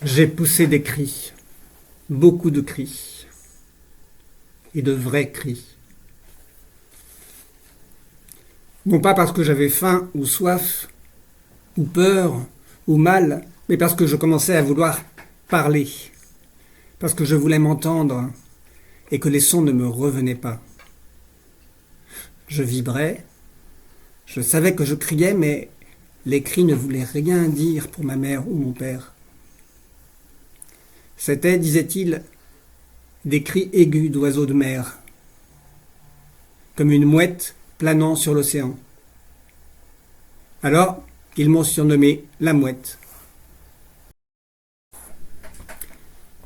J'ai poussé des cris, beaucoup de cris, et de vrais cris. Non pas parce que j'avais faim ou soif, ou peur, ou mal, mais parce que je commençais à vouloir parler, parce que je voulais m'entendre, et que les sons ne me revenaient pas. Je vibrais, je savais que je criais, mais les cris ne voulaient rien dire pour ma mère ou mon père. C'était, disait-il, des cris aigus d'oiseaux de mer, comme une mouette planant sur l'océan. Alors, ils m'ont surnommé la mouette.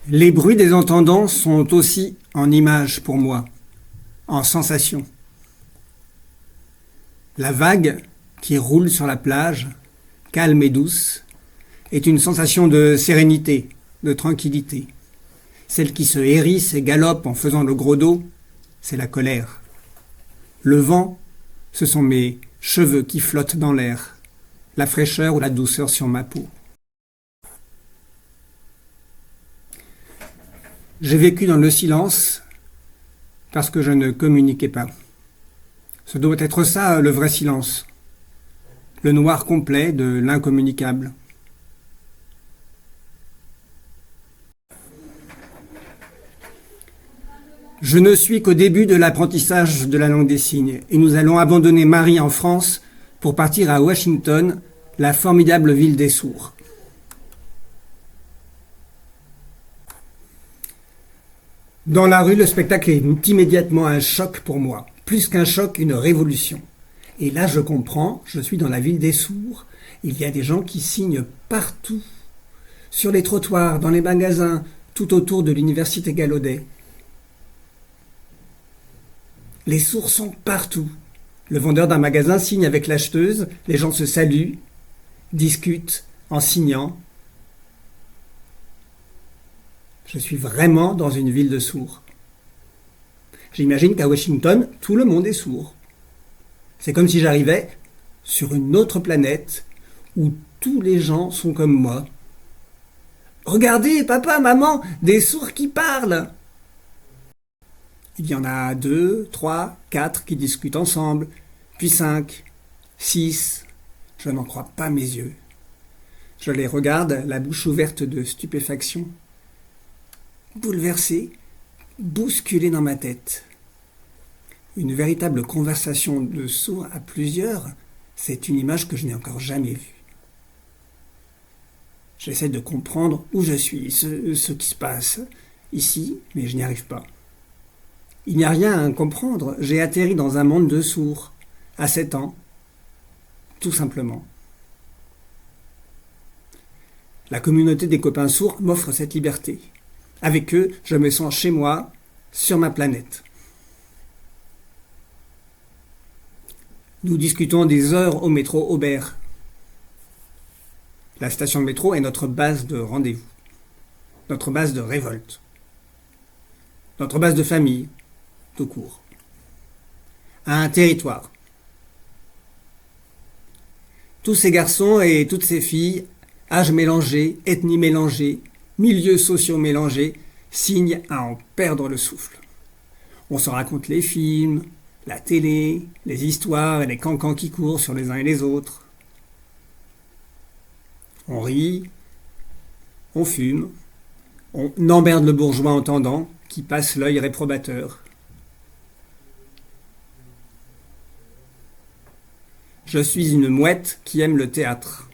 Les bruits des entendants sont aussi en images pour moi, en sensations. La vague qui roule sur la plage, calme et douce, est une sensation de sérénité, de tranquillité. Celle qui se hérisse et galope en faisant le gros dos, c'est la colère. Le vent, ce sont mes cheveux qui flottent dans l'air, la fraîcheur ou la douceur sur ma peau. J'ai vécu dans le silence parce que je ne communiquais pas. Ce doit être ça, le vrai silence. Le noir complet de l'incommunicable. Je ne suis qu'au début de l'apprentissage de la langue des signes et nous allons abandonner Marie en France pour partir à Washington, la formidable ville des sourds. Dans la rue, le spectacle est immédiatement un choc pour moi. Plus qu'un choc, une révolution. Et là, je comprends, je suis dans la ville des sourds. Il y a des gens qui signent partout. Sur les trottoirs, dans les magasins, tout autour de l'université Gallaudet. Les sourds sont partout. Le vendeur d'un magasin signe avec l'acheteuse, les gens se saluent, discutent en signant. Je suis vraiment dans une ville de sourds. J'imagine qu'à Washington, tout le monde est sourd. C'est comme si j'arrivais sur une autre planète où tous les gens sont comme moi. Regardez, papa, maman, des sourds qui parlent. Il y en a 2, 3, 4 qui discutent ensemble, puis 5, 6. Je n'en crois pas mes yeux. Je les regarde, la bouche ouverte de stupéfaction. Bouleversé, bousculé dans ma tête. Une véritable conversation de sourds à plusieurs, c'est une image que je n'ai encore jamais vue. J'essaie de comprendre où je suis, ce qui se passe ici, mais je n'y arrive pas. Il n'y a rien à comprendre, j'ai atterri dans un monde de sourds, à 7 ans, tout simplement. La communauté des copains sourds m'offre cette liberté. Avec eux, je me sens chez moi, sur ma planète. Nous discutons des heures au métro Aubert. La station de métro est notre base de rendez-vous, notre base de révolte, notre base de famille, tout court. Un territoire. Tous ces garçons et toutes ces filles, âges mélangés, ethnies mélangées, milieux sociaux mélangés, signent à en perdre le souffle. On se raconte les films, la télé, les histoires et les cancans qui courent sur les uns et les autres. On rit, on fume, on emmerde le bourgeois entendant qui passe l'œil réprobateur. Je suis une mouette qui aime le théâtre,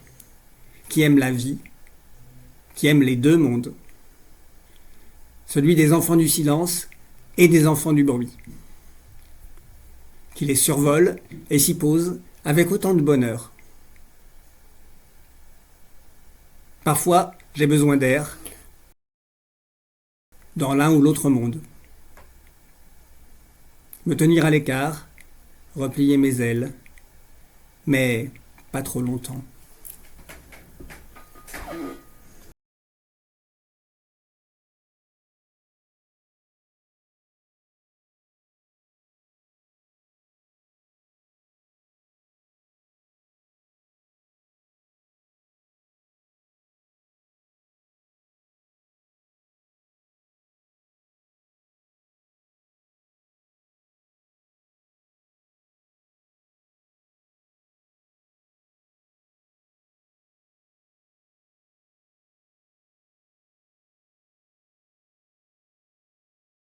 qui aime la vie, qui aime les deux mondes. Celui des enfants du silence et des enfants du bruit. Qui les survole et s'y pose avec autant de bonheur. Parfois, j'ai besoin d'air dans l'un ou l'autre monde. Me tenir à l'écart, replier mes ailes, mais pas trop longtemps.